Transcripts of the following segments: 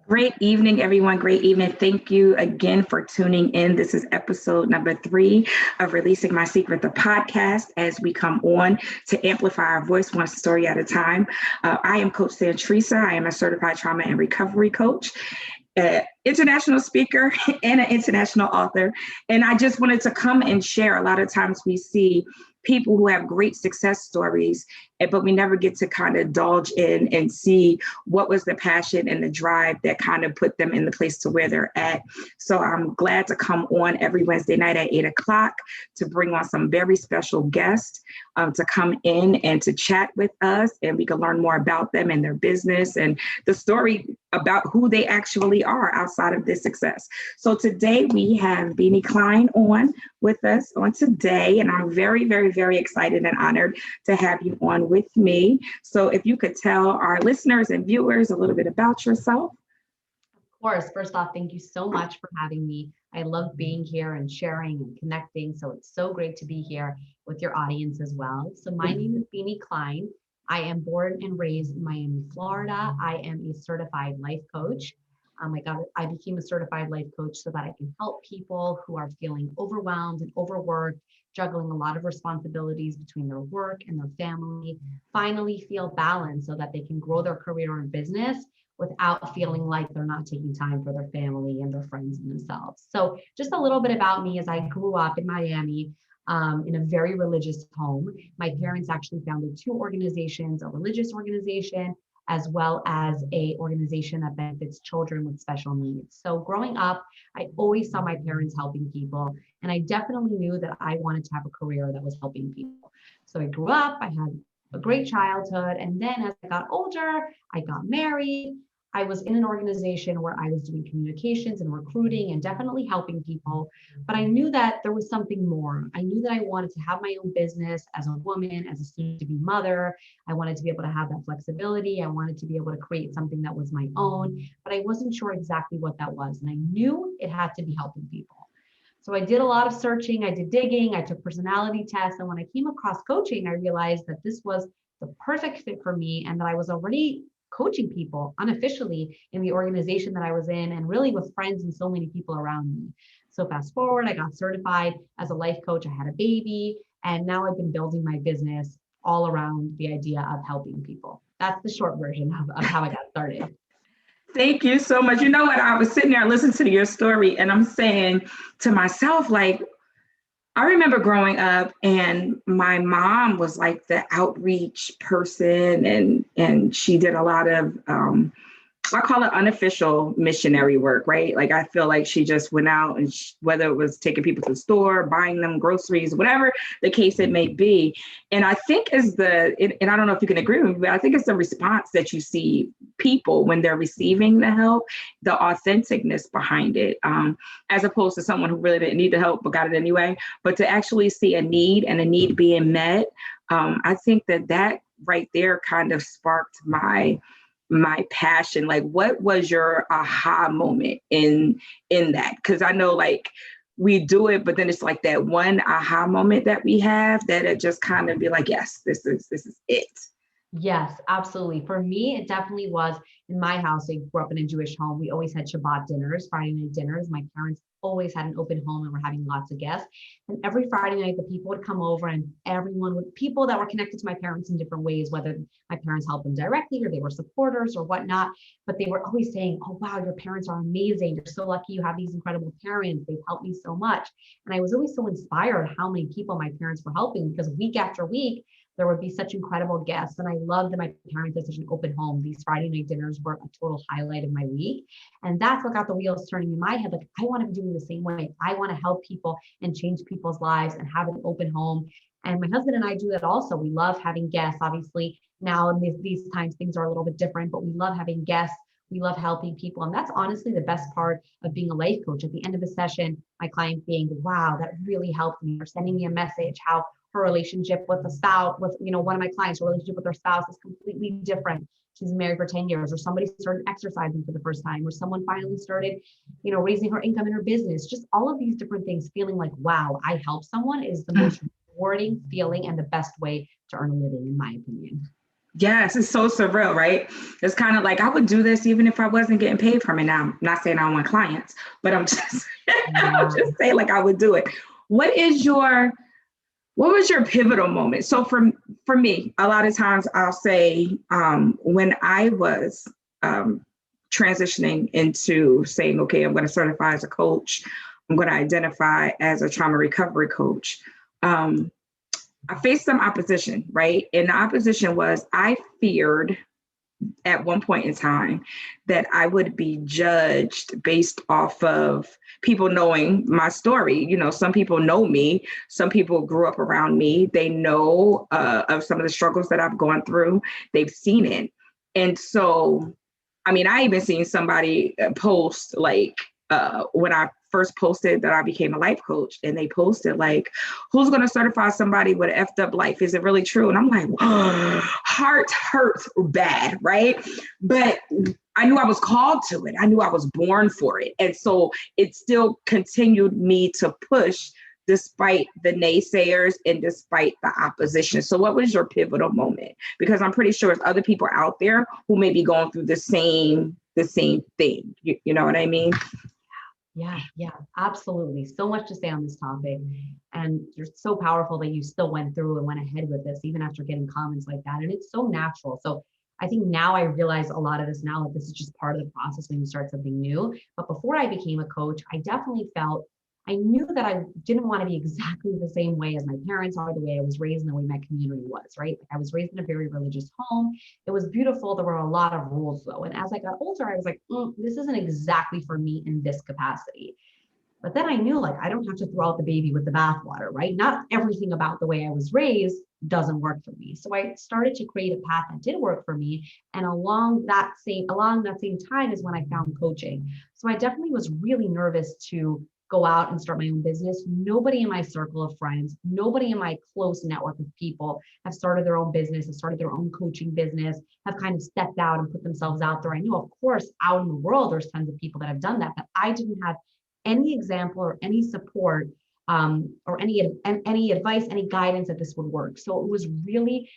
Great evening, everyone. Great evening. Thank you again for tuning in. This is episode number 3 of Releasing My Secret, the podcast, as we come on to amplify our voice one story at a time. I am Coach Santrisa. I am a certified trauma and recovery coach, international speaker, and an international author. And I just wanted to come and share. A lot of times we see people who have great success stories, but we never get to kind of indulge in and see what was the passion and the drive that kind of put them in the place to where they're at. So I'm glad to come on every Wednesday night at 8 o'clock to bring on some very special guests to come in and to chat with us, and we can learn more about them and their business and the story about who they actually are outside of this success. So today we have Binie Klein on with us on today, and I'm very, very, very excited and honored to have you on with me. So if you could tell our listeners and viewers a little bit about yourself. Of course. First off, thank you so much for having me. I love being here and sharing and connecting. So it's so great to be here with your audience as well. So my name is Binie Klein. I am born and raised in Miami, Florida. I am a certified life coach. I became a certified life coach so that I can help people who are feeling overwhelmed and overworked, juggling a lot of responsibilities between their work and their family, finally feel balance so that they can grow their career and business without feeling like they're not taking time for their family and their friends and themselves. So just a little bit about me. As I grew up in Miami, in a very religious home. My parents actually founded 2 organizations, a religious organization, as well as a organization that benefits children with special needs. So growing up, I always saw my parents helping people, and I definitely knew that I wanted to have a career that was helping people. So I grew up, I had a great childhood, and then as I got older, I got married. I was in an organization where I was doing communications and recruiting and definitely helping people, but I knew that there was something more. I knew that I wanted to have my own business as a woman, as a soon-to-be mother. I wanted to be able to have that flexibility. I wanted to be able to create something that was my own, but I wasn't sure exactly what that was. And I knew it had to be helping people. So I did a lot of searching, I did digging, I took personality tests. And when I came across coaching, I realized that this was the perfect fit for me and that I was already coaching people unofficially in the organization that I was in and really with friends and so many people around me. So fast forward, I got certified as a life coach. I had a baby, and now I've been building my business all around the idea of helping people. That's the short version of how I got started. Thank you so much. You know what? I was sitting there listening to your story, and I'm saying to myself, like, I remember growing up and my mom was like the outreach person, and she did a lot of I call it unofficial missionary work, right? Like I feel like she just went out and whether it was taking people to the store, buying them groceries, whatever the case it may be. And I think and I don't know if you can agree with me, but I think it's the response that you see people when they're receiving the help, the authenticness behind it, as opposed to someone who really didn't need the help but got it anyway. But to actually see a need and a need being met, I think that right there kind of sparked my passion. Like, what was your aha moment in that? Because I know, like, we do it, but then it's like that one aha moment that we have that it just kind of be like, yes, this is it. Yes, absolutely. For me, it definitely was. In my house, I grew up in a Jewish home. We always had Shabbat dinners, Friday night dinners. My parents always had an open home and were having lots of guests. And every Friday night, the people would come over and people that were connected to my parents in different ways, whether my parents helped them directly or they were supporters or whatnot. But they were always saying, oh, wow, your parents are amazing. You're so lucky you have these incredible parents. They've helped me so much. And I was always so inspired how many people my parents were helping, because week after week, there would be such incredible guests. And I loved that my parents had such an open home. These Friday night dinners were a total highlight of my week. And that's what got the wheels turning in my head. Like, I want to be doing the same way. I want to help people and change people's lives and have an open home. And my husband and I do that also. We love having guests. Obviously, now in these times, things are a little bit different, but we love having guests. We love helping people. And that's honestly the best part of being a life coach. At the end of a session, my client being, wow, that really helped me, or sending me a message, how her relationship with a spouse, with one of my clients, her relationship with her spouse is completely different. She's married for 10 years, or somebody started exercising for the first time, or someone finally started, raising her income in her business. Just all of these different things, feeling like, wow, I helped someone, is the most rewarding feeling and the best way to earn a living, in my opinion. Yes, it's so surreal, right? It's kind of like I would do this even if I wasn't getting paid from it. Now, I'm not saying I don't want clients, but I'm just I'm Yeah. just saying like I would do it. What is your what was your pivotal moment? So for me, a lot of times I'll say when I was um, transitioning into saying, okay, I'm going to certify as a coach. I'm going to identify as a trauma recovery coach. Um, I faced some opposition, right? And the opposition was I feared at one point in time that I would be judged based off of people knowing my story. You know, some people know me, some people grew up around me, they know of some of the struggles that I've gone through, they've seen it. And so, I mean, I even seen somebody post like when I first posted that I became a life coach, and they posted like, "Who's going to certify somebody with an effed up life? Is it really true?" And I'm like, heart hurts bad, right? But I knew I was called to it. I knew I was born for it, and so it still continued me to push despite the naysayers and despite the opposition. So what was your pivotal moment? Because I'm pretty sure there's other people out there who may be going through the same thing. You know what I mean? Yeah, yeah, absolutely. So much to say on this topic. And you're so powerful that you still went through and went ahead with this, even after getting comments like that. And it's so natural. So I think now I realize a lot of this now that this is just part of the process when you start something new. But before I became a coach, I definitely felt I knew that I didn't want to be exactly the same way as my parents are, the way I was raised, and the way my community was, right? Like I was raised in a very religious home. It was beautiful. There were a lot of rules though. And as I got older, I was like, this isn't exactly for me in this capacity. But then I knew like I don't have to throw out the baby with the bathwater, right? Not everything about the way I was raised doesn't work for me. So I started to create a path that did work for me. And along that same time is when I found coaching. So I definitely was really nervous to go out and start my own business. Nobody in my circle of friends, nobody in my close network of people have started their own business, have started their own coaching business, have kind of stepped out and put themselves out there. I know, of course, out in the world, there's tons of people that have done that, but I didn't have any example or any support or any advice, any guidance that this would work. So it was really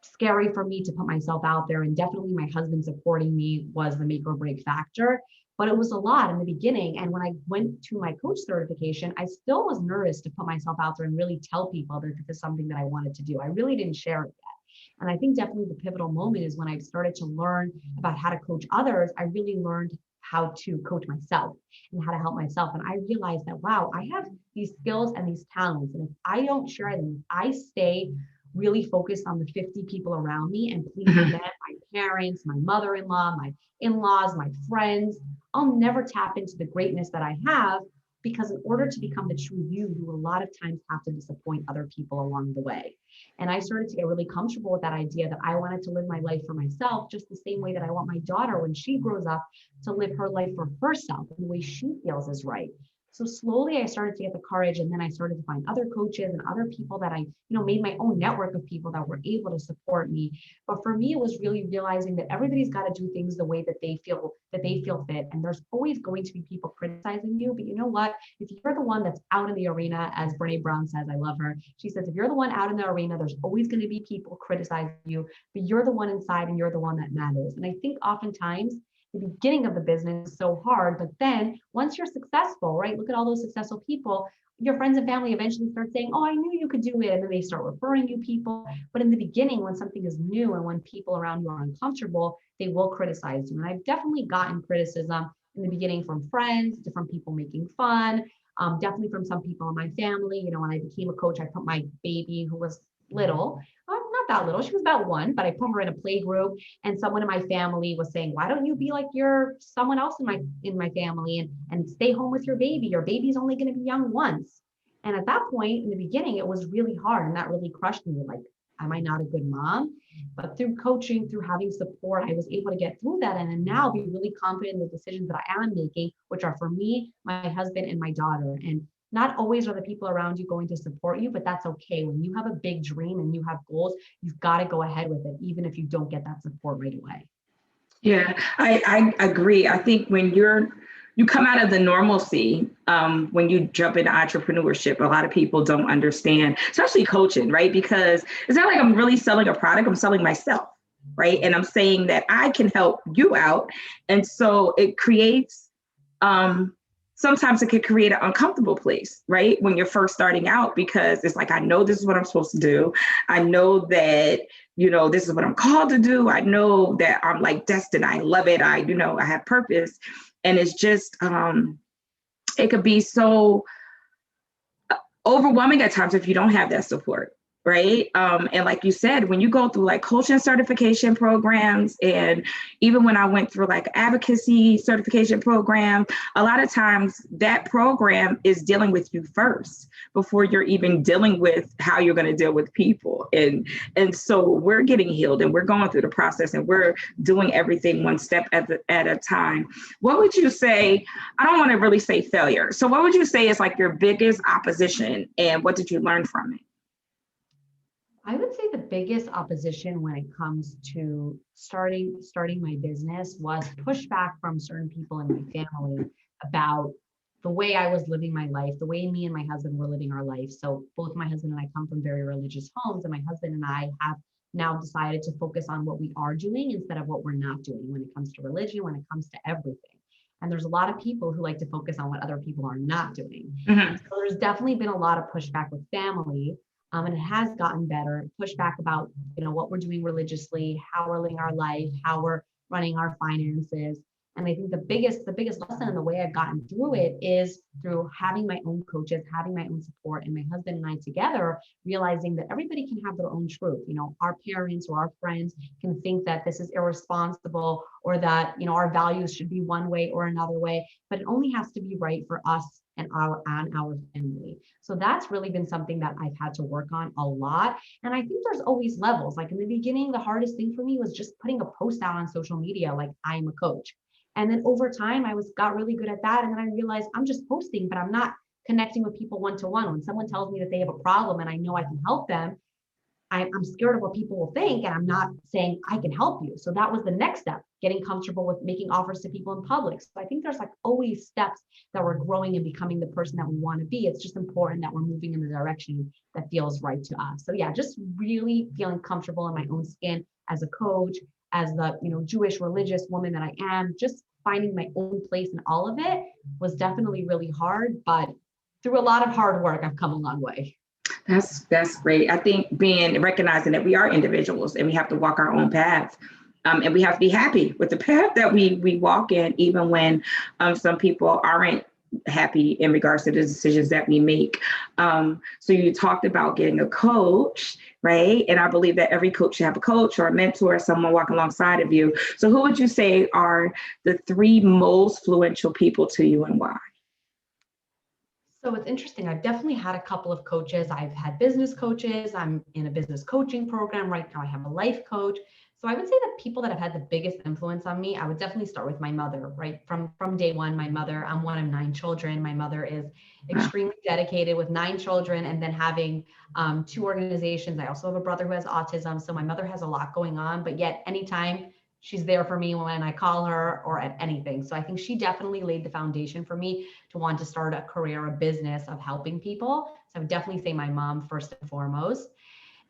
scary for me to put myself out there. And definitely my husband supporting me was the make or break factor. But it was a lot in the beginning. And when I went to my coach certification, I still was nervous to put myself out there and really tell people that this is something that I wanted to do. I really didn't share it yet. And I think definitely the pivotal moment is when I started to learn about how to coach others. I really learned how to coach myself and how to help myself. And I realized that, wow, I have these skills and these talents. And if I don't share them, if I stay really focused on the 50 people around me and pleasing them, my parents, my mother-in-law, my in-laws, my friends, I'll never tap into the greatness that I have, because in order to become the true you, you a lot of times have to disappoint other people along the way. And I started to get really comfortable with that idea that I wanted to live my life for myself, just the same way that I want my daughter, when she grows up, to live her life for herself in the way she feels is right. So slowly I started to get the courage, and then I started to find other coaches and other people that I, made my own network of people that were able to support me. But for me, it was really realizing that everybody's got to do things the way that they feel fit. And there's always going to be people criticizing you. But you know what? If you're the one that's out in the arena, as Brene Brown says, I love her. She says, if you're the one out in the arena, there's always going to be people criticizing you, but you're the one inside and you're the one that matters. And I think oftentimes the beginning of the business is so hard, but then once you're successful, right? Look at all those successful people. Your friends and family eventually start saying, oh, I knew you could do it. And then they start referring you people. But in the beginning, when something is new and when people around you are uncomfortable, they will criticize you. And I've definitely gotten criticism in the beginning from friends, different people making fun, definitely from some people in my family. When I became a coach, I put my baby, who was little, not that little, she was about one, but I put her in a play group, and someone in my family was saying, why don't you be like someone else in my family and stay home with your baby? Your baby's only going to be young once. And at that point in the beginning, it was really hard, and that really crushed me. Like, am I not a good mom? But through coaching, through having support, I was able to get through that, and then now be really confident in the decisions that I am making, which are for me, my husband, and my daughter. And not always are the people around you going to support you, but that's okay. When you have a big dream and you have goals, you've got to go ahead with it, even if you don't get that support right away. Yeah, I agree. I think when you come out of the normalcy, when you jump into entrepreneurship, a lot of people don't understand, especially coaching, right? Because it's not like I'm really selling a product, I'm selling myself. right? And I'm saying that I can help you out. And so it creates, sometimes it could create an uncomfortable place, right? When you're first starting out, because it's like, I know this is what I'm supposed to do. I know that, this is what I'm called to do. I know that I'm like destined. I love it. I have purpose. And it's just, it could be so overwhelming at times if you don't have that support, right? And like you said, when you go through like coaching certification programs, and even when I went through like advocacy certification program, a lot of times that program is dealing with you first before you're even dealing with how you're going to deal with people. And so we're getting healed, and we're going through the process, and we're doing everything one step at a time. What would you say? I don't want to really say failure. So what would you say is like your biggest opposition, and what did you learn from it? I would say the biggest opposition when it comes to starting my business was pushback from certain people in my family about the way I was living my life, the way me and my husband were living our life. So both my husband and I come from very religious homes, and my husband and I have now decided to focus on what we are doing instead of what we're not doing when it comes to religion, when it comes to everything. And there's a lot of people who like to focus on what other people are not doing. Mm-hmm. So there's definitely been a lot of pushback with family. And it has gotten better, pushback about, what we're doing religiously, how we're living our life, how we're running our finances. And I think the biggest lesson, and the way I've gotten through it, is through having my own coaches, having my own support, and my husband and I together, realizing that everybody can have their own truth. Our parents or our friends can think that this is irresponsible, or that, our values should be one way or another way, but it only has to be right for us and our family. So that's really been something that I've had to work on a lot. And I think there's always levels. Like in the beginning, the hardest thing for me was just putting a post out on social media, like I'm a coach. And then over time, got really good at that. And then I realized I'm just posting, but I'm not connecting with people one-to-one. When someone tells me that they have a problem and I know I can help them, I'm scared of what people will think, and I'm not saying I can help you. So that was the next step, getting comfortable with making offers to people in public. So I think there's like always steps that we're growing and becoming the person that we want to be. It's just important that we're moving in the direction that feels right to us. So yeah, just really feeling comfortable in my own skin as a coach, as the Jewish religious woman that I am. Just finding my own place in all of it was definitely really hard, but through a lot of hard work, I've come a long way. That's great. I think recognizing that we are individuals and we have to walk our own path. And we have to be happy with the path that we walk in, even when some people aren't happy in regards to the decisions that we make. So you talked about getting a coach, right? And I believe that every coach should have a coach or a mentor, or someone walking alongside of you. So who would you say are the 3 most influential people to you, and why? So it's interesting. I've definitely had a couple of coaches. I've had business coaches. I'm in a business coaching program right now. I have a life coach. So I would say the people that have had the biggest influence on me, I would definitely start with my mother, right? From day one, my mother, I'm one of 9 children. My mother is extremely dedicated with 9 children, and then having 2 organizations. I also have a brother who has autism. So my mother has a lot going on, but yet anytime she's there for me when I call her or at anything. So I think she definitely laid the foundation for me to want to start a career, a business of helping people. So I would definitely say my mom first and foremost.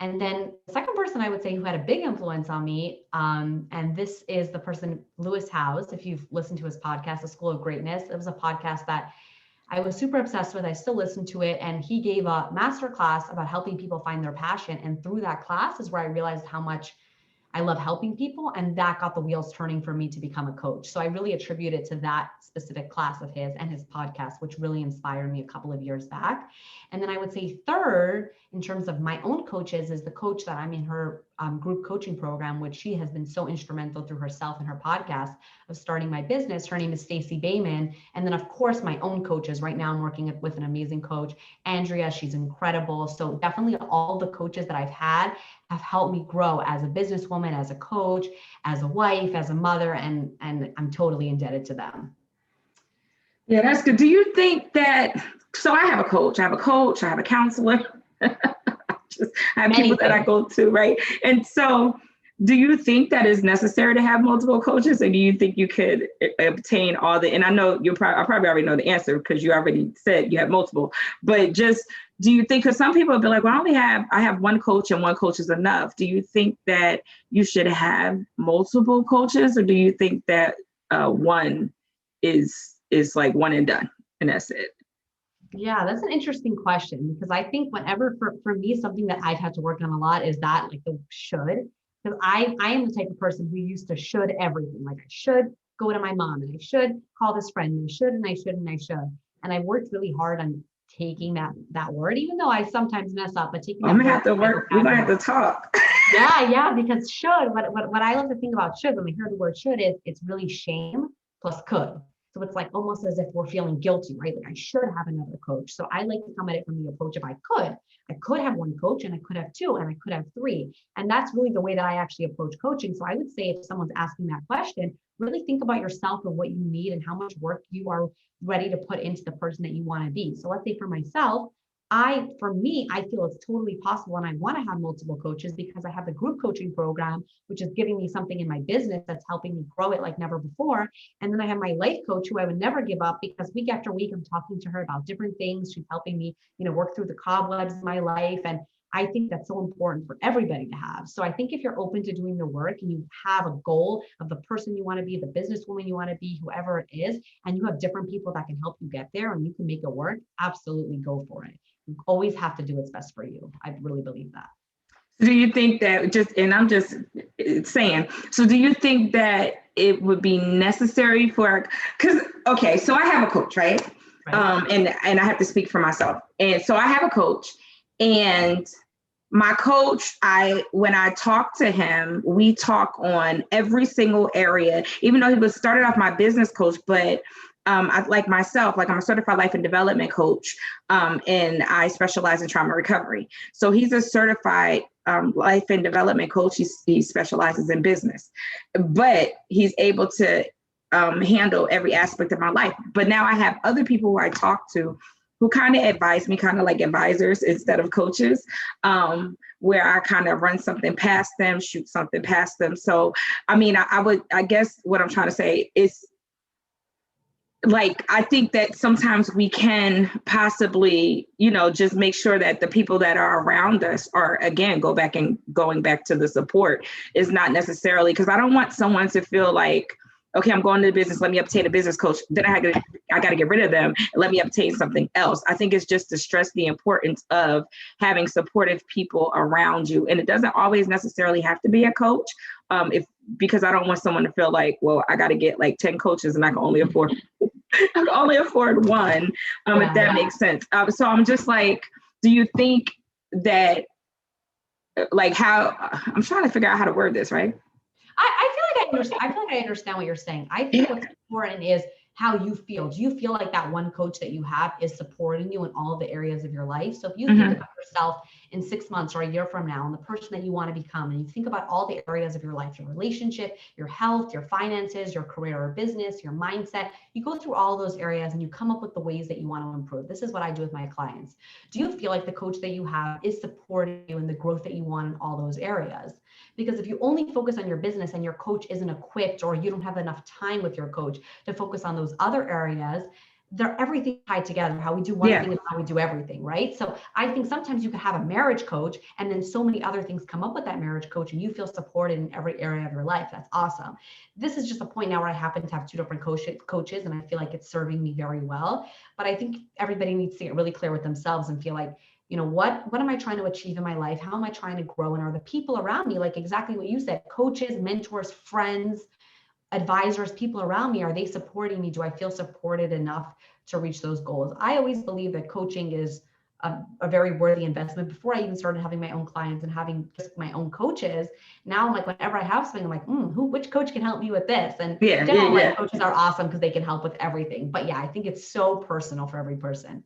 And then the second person I would say who had a big influence on me, and this is the person, Lewis Howes. If you've listened to his podcast, The School of Greatness, it was a podcast that I was super obsessed with. I still listen to it. And he gave a master class about helping people find their passion. And through that class is where I realized how much I love helping people, and that got the wheels turning for me to become a coach. So I really attribute it to that specific class of his and his podcast, which really inspired me a couple of years back. And then I would say third, in terms of my own coaches, is the coach that I'm in her group coaching program, which she has been so instrumental through herself and her podcast of starting my business. Her name is Stacey Bayman. And then of course, my own coaches. Right now I'm working with an amazing coach, Andrea. She's incredible. So definitely all the coaches that I've had have helped me grow as a businesswoman, as a coach, as a wife, as a mother, and I'm totally indebted to them. Yeah, that's good. Do you think that, so I have a coach, I have a counselor, I have people that I go to, right? And so Do you think that is necessary to have multiple coaches, or do you think you could obtain all the? And I know I probably already know the answer because you already said you have multiple. But just, do you think? Because some people will be like, "Well, I have one coach, and one coach is enough." Do you think that you should have multiple coaches, or do you think that one is like one and done, and that's it? Yeah, that's an interesting question because I think whenever for me, something that I've had to work on a lot is that like the should, because I am the type of person who used to should everything. Like I should go to my mom and I should call this friend and I should and I should and I should. And I worked really hard on taking that word, even though I sometimes mess up, but taking I'm that gonna word have to out of my work. We're gonna have to vocabulary. talk. Yeah, because should, what I love to think about should when we hear the word should is it's really shame plus could. So it's like almost as if we're feeling guilty, right? Like I should have another coach. So I like to come at it from the approach of I could have one coach and I could have two and I could have three. And that's really the way that I actually approach coaching. So I would say if someone's asking that question, really think about yourself and what you need and how much work you are ready to put into the person that you want to be. So let's say for myself, for me, I feel it's totally possible and I want to have multiple coaches because I have the group coaching program, which is giving me something in my business that's helping me grow it like never before. And then I have my life coach who I would never give up because week after week, I'm talking to her about different things. She's helping me, work through the cobwebs in my life. And I think that's so important for everybody to have. So I think if you're open to doing the work and you have a goal of the person you want to be, the businesswoman you want to be, whoever it is, and you have different people that can help you get there and you can make it work, absolutely go for it. You always have to do what's best for you. I really believe that. Do you think that and I'm just saying, so do you think that it would be necessary because, okay, so I have a coach, right? Right. And I have to speak for myself. And so I have a coach, and my coach, when I talk to him, we talk on every single area, even though he was started off my business coach, but like myself, like I'm a certified life and development coach, and I specialize in trauma recovery. So he's a certified life and development coach. He specializes in business, but he's able to handle every aspect of my life. But now I have other people who I talk to who kind of advise me, kind of like advisors instead of coaches, where I kind of run something past them, shoot something past them. So, I mean, I guess what I'm trying to say is, like, I think that sometimes we can possibly, just make sure that the people that are around us are, again, going back to the support is not necessarily, because I don't want someone to feel like, okay, I'm going to the business, let me obtain a business coach. Then I got to get rid of them and let me obtain something else. I think it's just to stress the importance of having supportive people around you. And it doesn't always necessarily have to be a coach. Because I don't want someone to feel like, well, I got to get like 10 coaches and I can only afford one, if that makes sense. So I'm just like, do you think that, like, how, I'm trying to figure out how to word this, right? I feel like I understand. I feel like I understand what you're saying. I think what's important is how you feel. Do you feel like that one coach that you have is supporting you in all of the areas of your life? So if you think about yourself in 6 months or a year from now and the person that you want to become, and you think about all the areas of your life, your relationship, your health, your finances, your career or business, your mindset, you go through all those areas and you come up with the ways that you want to improve. This is what I do with my clients. Do you feel like the coach that you have is supporting you in the growth that you want in all those areas? Because if you only focus on your business and your coach isn't equipped, or you don't have enough time with your coach to focus on those other areas, they're everything tied together. How we do one thing is how we do everything, right? So I think sometimes you could have a marriage coach and then so many other things come up with that marriage coach and you feel supported in every area of your life. That's awesome. This is just a point now where I happen to have two different coaches and I feel like it's serving me very well. But I think everybody needs to get really clear with themselves and feel like, what am I trying to achieve in my life? How am I trying to grow? And are the people around me, like exactly what you said, coaches, mentors, friends, advisors, people around me, are they supporting me? Do I feel supported enough to reach those goals? I always believe that coaching is a very worthy investment. Before I even started having my own clients and having just my own coaches, now I'm like, whenever I have something, I'm like, which coach can help me with this? And like coaches are awesome because they can help with everything. But yeah, I think it's so personal for every person.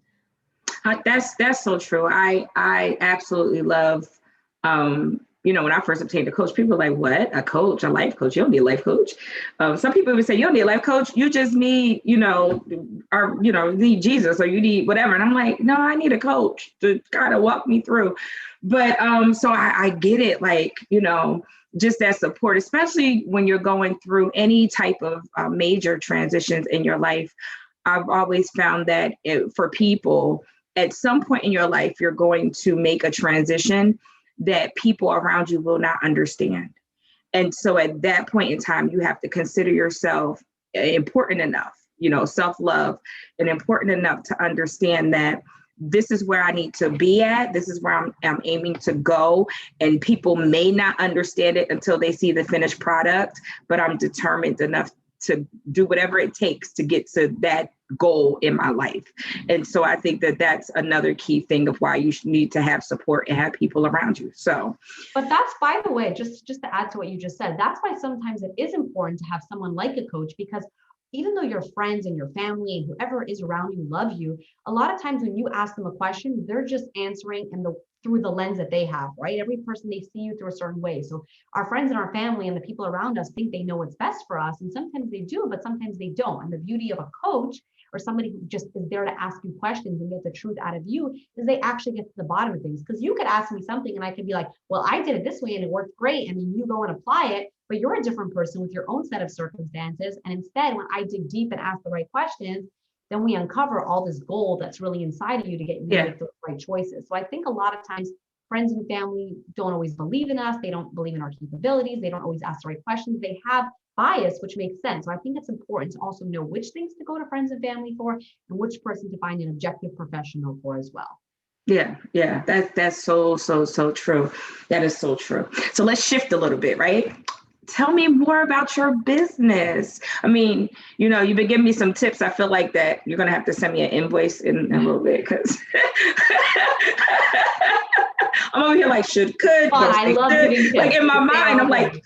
That's so true. I absolutely love, when I first obtained a coach, people were like, what? A coach, a life coach? You don't need a life coach. Some people would say, you don't need a life coach. You just need, need Jesus, or you need whatever. And I'm like, no, I need a coach to kind of walk me through. But so I get it. Like, just that support, especially when you're going through any type of major transitions in your life. I've always found that for people, at some point in your life, you're going to make a transition that people around you will not understand. And so at that point in time, you have to consider yourself important enough, self-love, and important enough to understand that this is where I need to be at. This is where I'm aiming to go. And people may not understand it until they see the finished product, but I'm determined enough to do whatever it takes to get to that goal in my life. And so I think that that's another key thing of why you need to have support and have people around you. So, but that's, by the way, just to add to what you just said, that's why sometimes it is important to have someone like a coach, because even though your friends and your family and whoever is around you love you, a lot of times when you ask them a question, they're just answering through the lens that they have, right? Every person, they see you through a certain way. So our friends and our family and the people around us think they know what's best for us. And sometimes they do, but sometimes they don't. And the beauty of a coach or somebody who just is there to ask you questions and get the truth out of you is they actually get to the bottom of things. Because you could ask me something and I could be like, well, I did it this way and it worked great. And then you go and apply it, but you're a different person with your own set of circumstances. And instead, when I dig deep and ask the right questions, then we uncover all this gold that's really inside of you to get you to make the right choices. So I think a lot of times friends and family don't always believe in us. They don't believe in our capabilities. They don't always ask the right questions. They have bias, which makes sense. So I think it's important to also know which things to go to friends and family for and which person to find an objective professional for as well. Yeah. That's so true. That is so true. So let's shift a little bit, right? Tell me more about your business. I mean, you've been giving me some tips. I feel like that you're going to have to send me an invoice in a little bit because I'm over here like should, could, don't say should. Like in my mind, I'm like,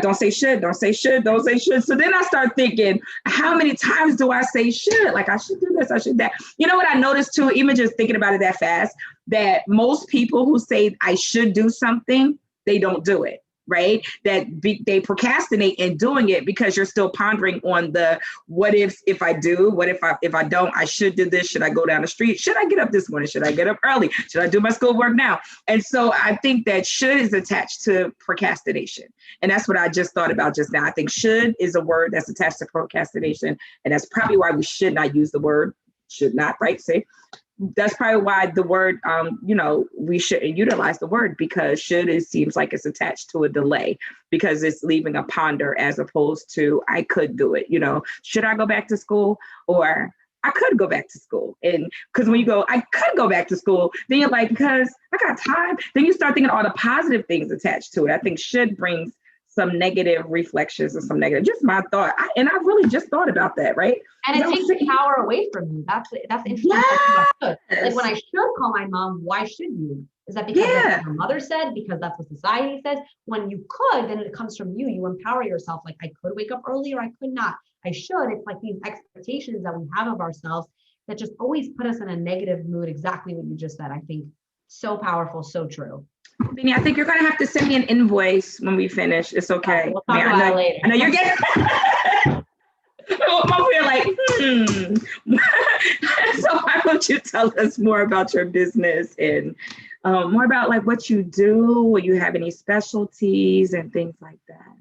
don't say should, don't say should, don't say should. So then I start thinking, how many times do I say should? Like I should do this, I should that. You know what I noticed too, even just thinking about it that fast, that most people who say I should do something, they don't do it. Right? They procrastinate in doing it because you're still pondering on the what if I do, what if I don't, I should do this. Should I go down the street? Should I get up this morning? Should I get up early? Should I do my schoolwork now? And so I think that should is attached to procrastination. And that's what I just thought about just now. I think should is a word that's attached to procrastination. And that's probably why we should not use the word should not, right? See? That's probably why the word, we shouldn't utilize the word because should, it seems like it's attached to a delay because it's leaving a ponder as opposed to I could do it. Should I go back to school or I could go back to school? And because when you go, I could go back to school, then you're like, because I got time. Then you start thinking all the positive things attached to it. I think should brings some negative reflections and some negative, just my thought. I really just thought about that, right? And it takes the power away from you. That's interesting. Yes. Like when I should call my mom, why should you? Is that because that's what your mother said? Because that's what society says? When you could, then it comes from you. You empower yourself. Like I could wake up early or I could not. I should. It's like these expectations that we have of ourselves that just always put us in a negative mood. Exactly what you just said. I think so powerful, so true. Binie, I think you're going to have to send me an invoice when we finish. It's okay. We'll talk about it later. I know you're getting. I'm over here like, So why don't you tell us more about your business and more about like what you do? Will you have any specialties and things like that?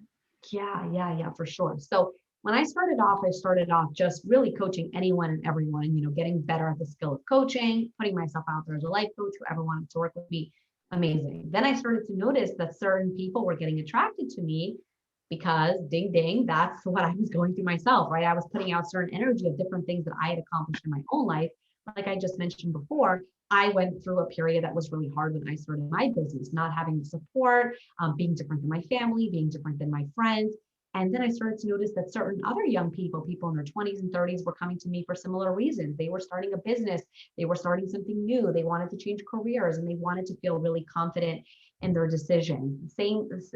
Yeah, for sure. So when I started off just really coaching anyone and everyone, getting better at the skill of coaching, putting myself out there as a life coach, whoever wanted to work with me. Amazing. Then I started to notice that certain people were getting attracted to me because ding, ding, that's what I was going through myself, right? I was putting out certain energy of different things that I had accomplished in my own life. Like I just mentioned before, I went through a period that was really hard when I started my business, not having the support, being different than my family, being different than my friends. And then I started to notice that certain other young people in their 20s and 30s were coming to me for similar reasons. They were starting a business. They were starting something new. They wanted to change careers and they wanted to feel really confident in their decision.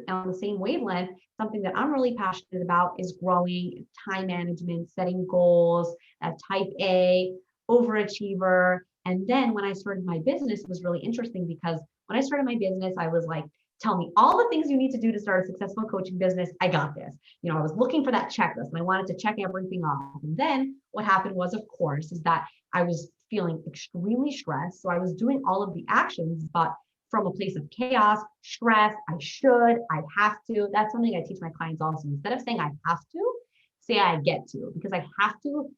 On the same wavelength, something that I'm really passionate about is growing, time management, setting goals, type A, overachiever. And then when I started my business, it was really interesting because when I started my business, I was like, tell me all the things you need to do to start a successful coaching business. I got this. I was looking for that checklist and I wanted to check everything off. And then what happened was, of course, is that I was feeling extremely stressed. So I was doing all of the actions, but from a place of chaos, stress. I have to. That's something I teach my clients also. Instead of saying I have to, say I get to, because I have to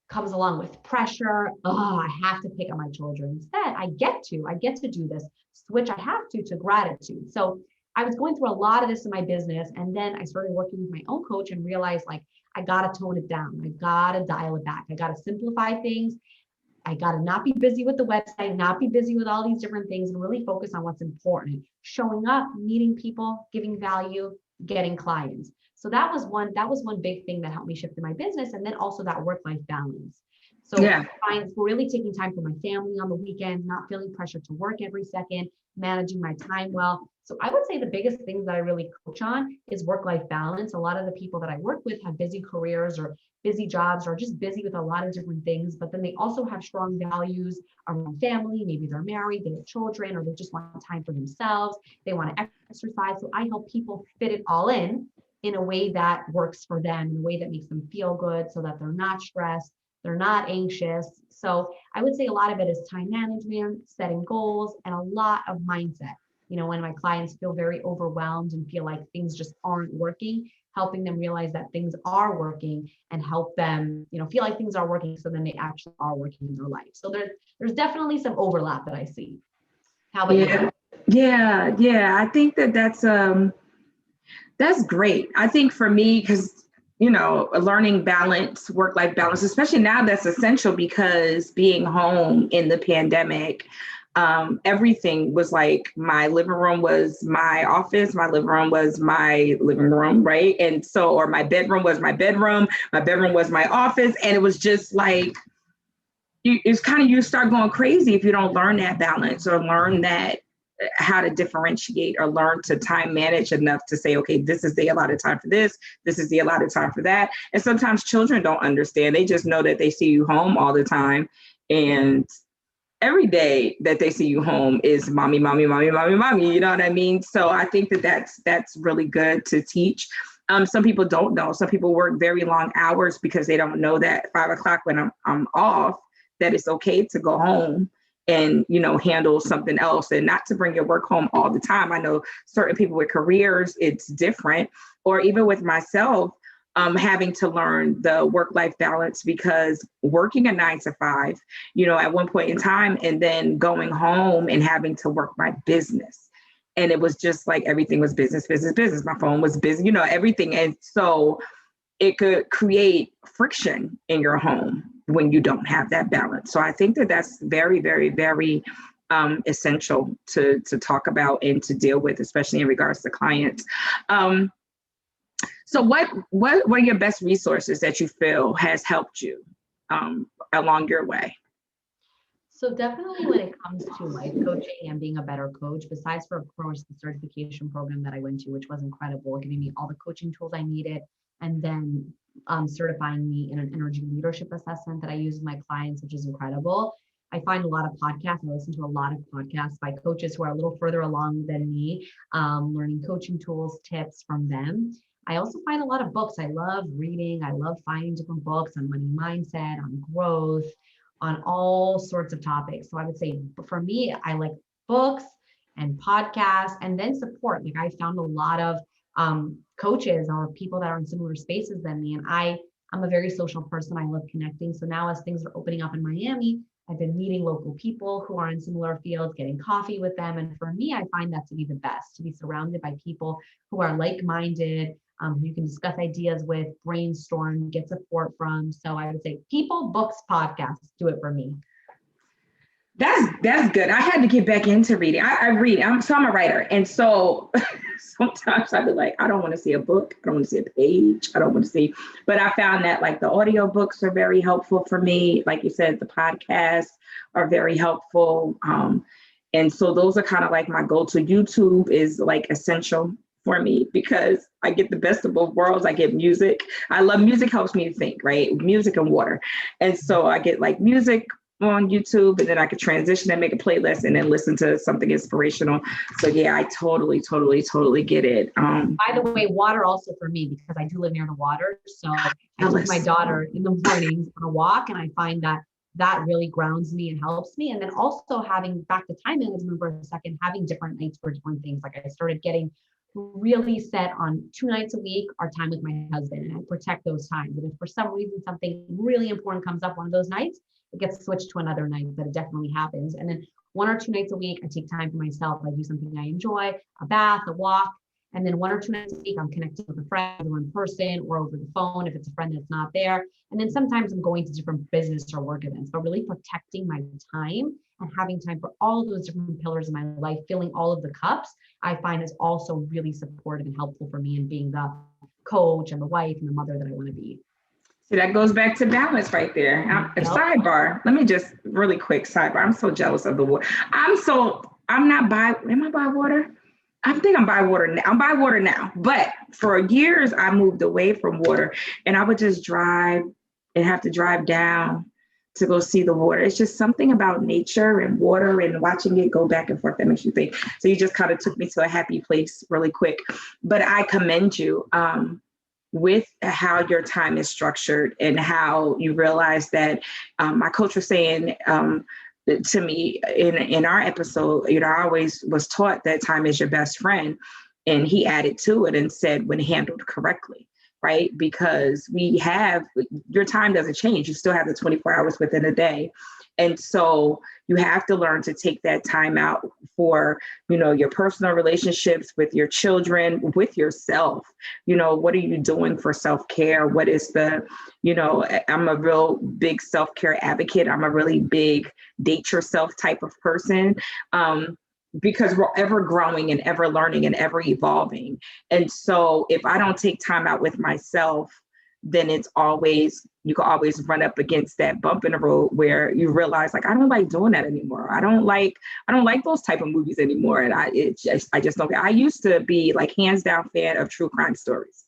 comes along with pressure. Oh, I have to pick up my children. Instead, I get to do this. Switch I have to gratitude. So I was going through a lot of this in my business. And then I started working with my own coach and realized like, I got to tone it down. I got to dial it back. I got to simplify things. I got to not be busy with the website, not be busy with all these different things, and really focus on what's important. Showing up, meeting people, giving value, getting clients. So that was one big thing that helped me shift in my business. And then also that work-life balance. So Yeah. really taking time for my family on the weekend, not feeling pressure to work every second, managing my time well. So I would say the biggest things that I really coach on is work-life balance. A lot of the people that I work with have busy careers or busy jobs or just busy with a lot of different things, but then they also have strong values around family. Maybe they're married, they have children, or they just want time for themselves. They want to exercise. So I help people fit it all in a way that works for them, in a way that makes them feel good so that they're not stressed, they're not anxious. So I would say a lot of it is time management, setting goals, and a lot of mindset. When my clients feel very overwhelmed and feel like things just aren't working, helping them realize that things are working and help them, feel like things are working so then they actually are working in their life. So there's definitely some overlap that I see. How about you? Yeah. I think that's great. I think for me, because, learning balance, work-life balance, especially now, that's essential because being home in the pandemic, everything was like my living room was my office, my living room was my living room, right? And so, or my bedroom was my bedroom was my office. And it was just like, it's kind of, you start going crazy if you don't learn that balance or learn that how to differentiate or learn to time manage enough to say, okay, this is the allotted time for this is the allotted time for that. And sometimes children don't understand. They just know that they see you home all the time. And every day that they see you home is mommy, mommy, mommy, mommy, mommy. You know what I mean? So I think that's really good to teach. Some people don't know. Some people work very long hours because they don't know that 5 o'clock when I'm off, that it's okay to go home and, handle something else and not to bring your work home all the time. I know certain people with careers, it's different, or even with myself, having to learn the work-life balance because working a 9 to 5, at one point in time, and then going home and having to work my business. And it was just like everything was business, business, business. My phone was busy, everything. And so it could create friction in your home when you don't have that balance. So I think that that's very, very, very essential to talk about and to deal with, especially in regards to clients. So what are your best resources that you feel has helped you along your way? So definitely when it comes to life coaching and being a better coach, besides for, of course, the certification program that I went to, which was incredible, giving me all the coaching tools I needed, and then certifying me in an energy leadership assessment that I use with my clients, which is incredible. I find a lot of podcasts. I listen to a lot of podcasts by coaches who are a little further along than me, learning coaching tools, tips from them. I also find a lot of books. I love reading. I love finding different books on money mindset, on growth, on all sorts of topics. So I would say for me, I like books and podcasts and then support. Like I found a lot of coaches or people that are in similar spaces than me. And I'm a very social person. I love connecting. So now as things are opening up in Miami, I've been meeting local people who are in similar fields, getting coffee with them. And for me, I find that to be the best, to be surrounded by people who are like-minded, who you can discuss ideas with, brainstorm, get support from. So I would say people, books, podcasts do it for me. That's good. I had to get back into reading. I read. I'm a writer, and so sometimes I'd be like, I don't want to see a book. I don't want to see a page. I don't want to see. But I found that like the audiobooks are very helpful for me. Like you said, the podcasts are very helpful. And so those are kind of like my go-to. YouTube is like essential for me because I get the best of both worlds. I get music. I love music. Helps me to think, right? Music and water. And so I get like music on YouTube, and then I could transition and make a playlist and then listen to something inspirational. So yeah, I totally get it. By the way, water also for me, because I do live near the water. So I take my daughter in the mornings on a walk, and I find that that really grounds me and helps me. And then also having back to time management for a second, having different nights for different things. Like I started getting really set on 2 nights a week are time with my husband, and I protect those times. And if for some reason something really important comes up one of those nights, it gets switched to another night, but it definitely happens. And then 1 or 2 nights a week, I take time for myself. I do something I enjoy, a bath, a walk. And then 1 or 2 nights a week, I'm connecting with a friend, either in person or over the phone if it's a friend that's not there. And then sometimes I'm going to different business or work events, but really protecting my time and having time for all of those different pillars in my life, filling all of the cups, I find is also really supportive and helpful for me in being the coach and the wife and the mother that I want to be. So that goes back to balance right there. A sidebar. Let me just really quick sidebar. I'm so jealous of the water. I'm not by. Am I by water? I think I'm by water now. I'm by water now. But for years, I moved away from water, and I would just drive and have to drive down to go see the water. It's just something about nature and water and watching it go back and forth that makes you think. So you just kind of took me to a happy place really quick. But I commend you. With how your time is structured and how you realize that my coach was saying to me in our episode, I always was taught that time is your best friend. And he added to it and said, when handled correctly, right? Because your time doesn't change. You still have the 24 hours within a day. And so you have to learn to take that time out for, your personal relationships with your children, with yourself. What are you doing for self-care? What is I'm a real big self-care advocate. I'm a really big date yourself type of person. Because we're ever growing and ever learning and ever evolving. And so if I don't take time out with myself, then you can always run up against that bump in the road where you realize, like, I don't like doing that anymore. I don't like those type of movies anymore. And I just don't. I used to be like hands down fan of true crime stories.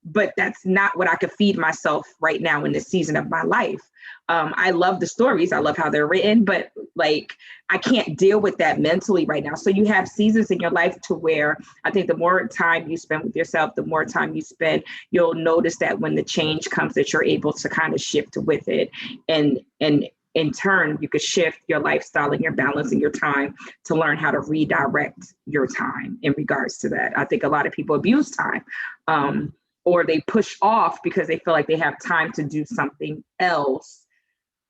But that's not what I could feed myself right now in this season of my life. I love the stories. I love how they're written, but like, I can't deal with that mentally right now. So you have seasons in your life to where I think the more time you spend with yourself, the more time you spend, you'll notice that when the change comes, that you're able to kind of shift with it. And in turn, you could shift your lifestyle and your balance and your time to learn how to redirect your time in regards to that. I think a lot of people abuse time. Or they push off because they feel like they have time to do something else,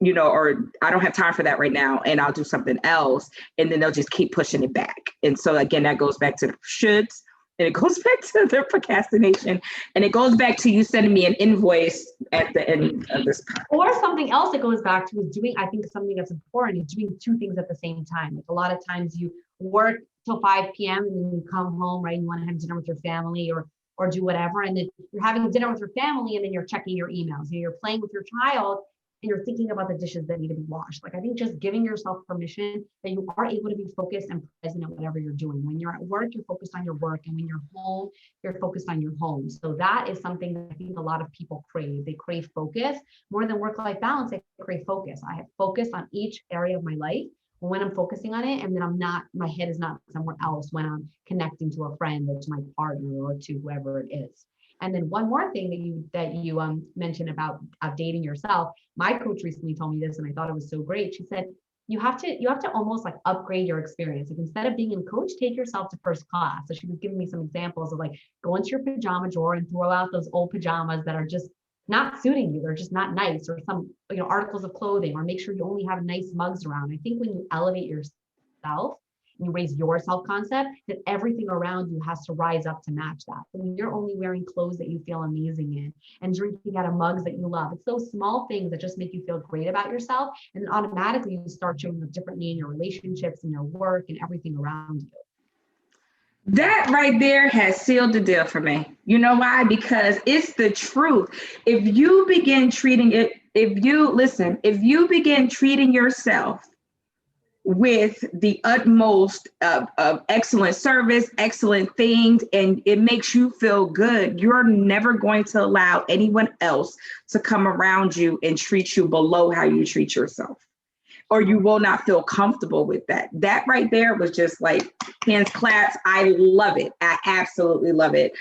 or I don't have time for that right now and I'll do something else. And then they'll just keep pushing it back. And so again, that goes back to the shoulds, and it goes back to the procrastination, and it goes back to you sending me an invoice at the end of this podcast. Or something else that goes back to is doing, I think something that's important is doing two things at the same time. Like a lot of times you work till 5 p.m. and then you come home, right? And you want to have dinner with your family or do whatever. And then you're having dinner with your family and then you're checking your emails. You're playing with your child and you're thinking about the dishes that need to be washed. Like, I think just giving yourself permission that you are able to be focused and present at whatever you're doing. When you're at work, you're focused on your work. And when you're home, you're focused on your home. So that is something that I think a lot of people crave. They crave focus more than work-life balance. They crave focus. I have focus on each area of my life when I'm focusing on it, and then my head is not somewhere else when I'm connecting to a friend or to my partner or to whoever it is. And then one more thing that you mentioned about dating yourself. My coach recently told me this, and I thought it was so great. She said, you have to almost like upgrade your experience. Like, instead of being in coach, take yourself to first class. So she was giving me some examples of like, go into your pajama drawer and throw out those old pajamas that are just not suiting you. They're just not nice, or some, articles of clothing, or make sure you only have nice mugs around. I think when you elevate yourself and you raise your self-concept, that everything around you has to rise up to match that. So when you're only wearing clothes that you feel amazing in and drinking out of mugs that you love, it's those small things that just make you feel great about yourself. And then automatically you start showing up differently in your relationships and your work and everything around you. That right there has sealed the deal for me. You know why? Because it's the truth. If you begin treating yourself with the utmost of excellent service, excellent things, and it makes you feel good, you're never going to allow anyone else to come around you and treat you below how you treat yourself. Or you will not feel comfortable with that. That right there was just like hands claps. I love it. I absolutely love it.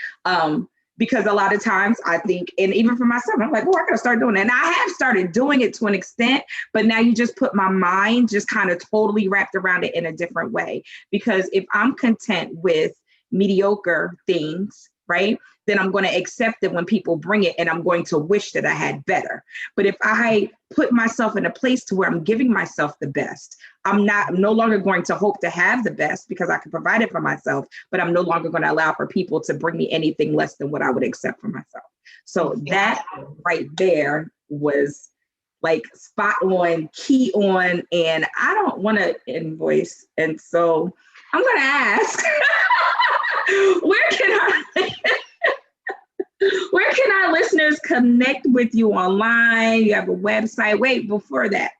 because a lot of times I think, and even for myself, I'm like, oh, I gotta start doing it. And I have started doing it to an extent, but now you just put my mind just kind of totally wrapped around it in a different way. Because if I'm content with mediocre things, right, then I'm going to accept it when people bring it, and I'm going to wish that I had better. But if I put myself in a place to where I'm giving myself the best, I'm no longer going to hope to have the best because I can provide it for myself, but I'm no longer going to allow for people to bring me anything less than what I would accept for myself. So that right there was like spot on, key on, and I don't want to invoice. And so I'm going to ask, where can our listeners connect with you online? You have a website. Wait, before that.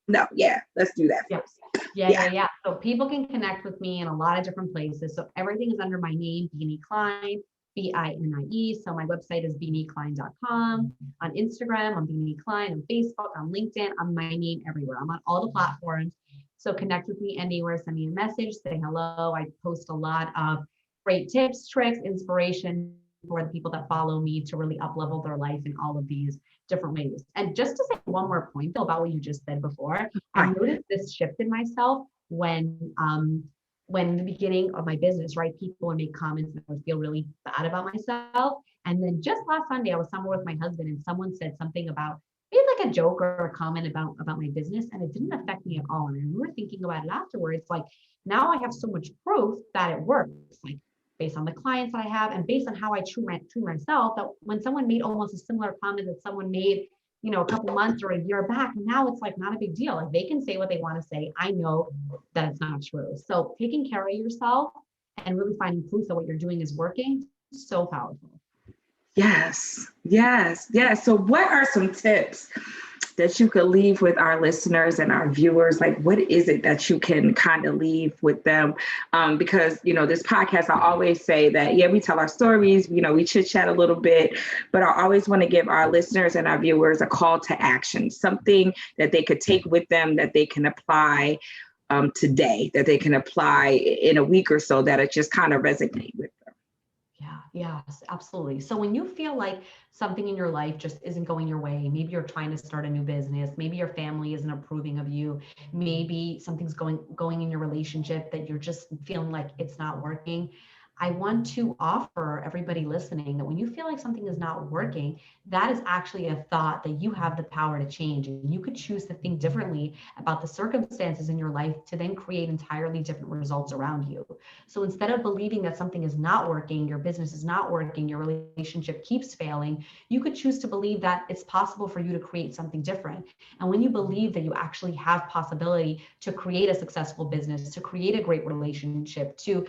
No, yeah, let's do that first. Yeah. So people can connect with me in a lot of different places. So everything is under my name, Binie Klein, Binie. So my website is binieklein.com. On Instagram, I'm Binie Klein. On Facebook, on LinkedIn, I'm my name everywhere. I'm on all the platforms. So connect with me anywhere, send me a message, say hello. I post a lot of great tips, tricks, inspiration for the people that follow me to really up-level their life in all of these different ways. And just to say one more point though about what you just said before, I noticed this shift in myself when in the beginning of my business, right, people would make comments and I would feel really bad about myself. And then just last Sunday, I was somewhere with my husband and someone said something about, maybe like a joke or a comment about my business, and it didn't affect me at all. And I remember thinking about it afterwards, like now I have so much proof that it works, like based on the clients that I have and based on how I treat myself, that when someone made almost a similar comment that someone made, a couple months or a year back, now it's like not a big deal. Like they can say what they want to say. I know that it's not true. So taking care of yourself and really finding proof that what you're doing is working, so powerful. Yes. So what are some tips that you could leave with our listeners and our viewers? Like, what is it that you can kind of leave with them? Because, this podcast, I always say that, we tell our stories, we chit chat a little bit, but I always want to give our listeners and our viewers a call to action, something that they could take with them that they can apply today, that they can apply in a week or so, that it just kind of resonate with them. Yes, absolutely. So when you feel like something in your life just isn't going your way, maybe you're trying to start a new business, maybe your family isn't approving of you, maybe something's going in your relationship that you're just feeling like it's not working, I want to offer everybody listening that when you feel like something is not working, that is actually a thought that you have the power to change. And you could choose to think differently about the circumstances in your life to then create entirely different results around you. So instead of believing that something is not working, your business is not working, your relationship keeps failing, you could choose to believe that it's possible for you to create something different. And when you believe that you actually have possibility to create a successful business, to create a great relationship, to,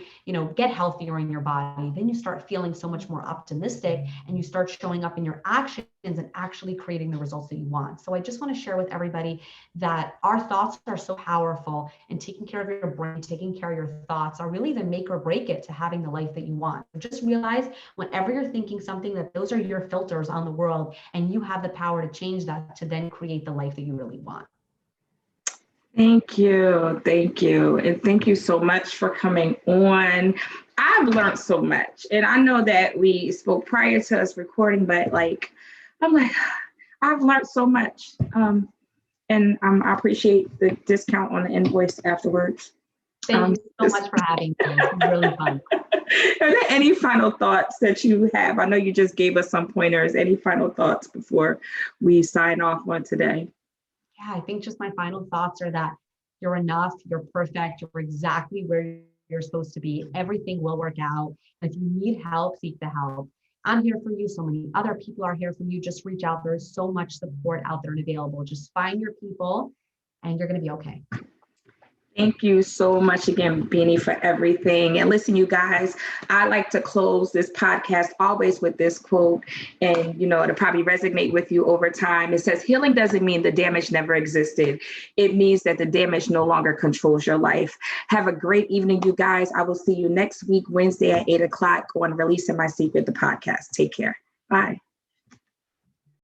get healthier in your body, then you start feeling so much more optimistic and you start showing up in your actions and actually creating the results that you want. So I just want to share with everybody that our thoughts are so powerful, and taking care of your brain, taking care of your thoughts are really the make or break it to having the life that you want. Just realize whenever you're thinking something, that those are your filters on the world, and you have the power to change that to then create the life that you really want. Thank you. And thank you so much for coming on. I've learned so much. And I know that we spoke prior to us recording, but I've learned so much. And I appreciate the discount on the invoice afterwards. Thank you so much for having me. It's been really fun. Are there any final thoughts that you have? I know you just gave us some pointers. Any final thoughts before we sign off on today? Yeah, I think just my final thoughts are that you're enough, you're perfect, you're exactly where you're supposed to be. Everything will work out. If you need help, seek the help. I'm here for you. So many other people are here for you. Just reach out. There's so much support out there and available. Just find your people and you're going to be okay. Thank you so much again, Beanie, for everything. And listen, you guys, I like to close this podcast always with this quote, and it'll probably resonate with you over time. It says, healing doesn't mean the damage never existed. It means that the damage no longer controls your life. Have a great evening, you guys. I will see you next week, Wednesday at 8:00 on Releasing My Secret, the podcast. Take care. Bye.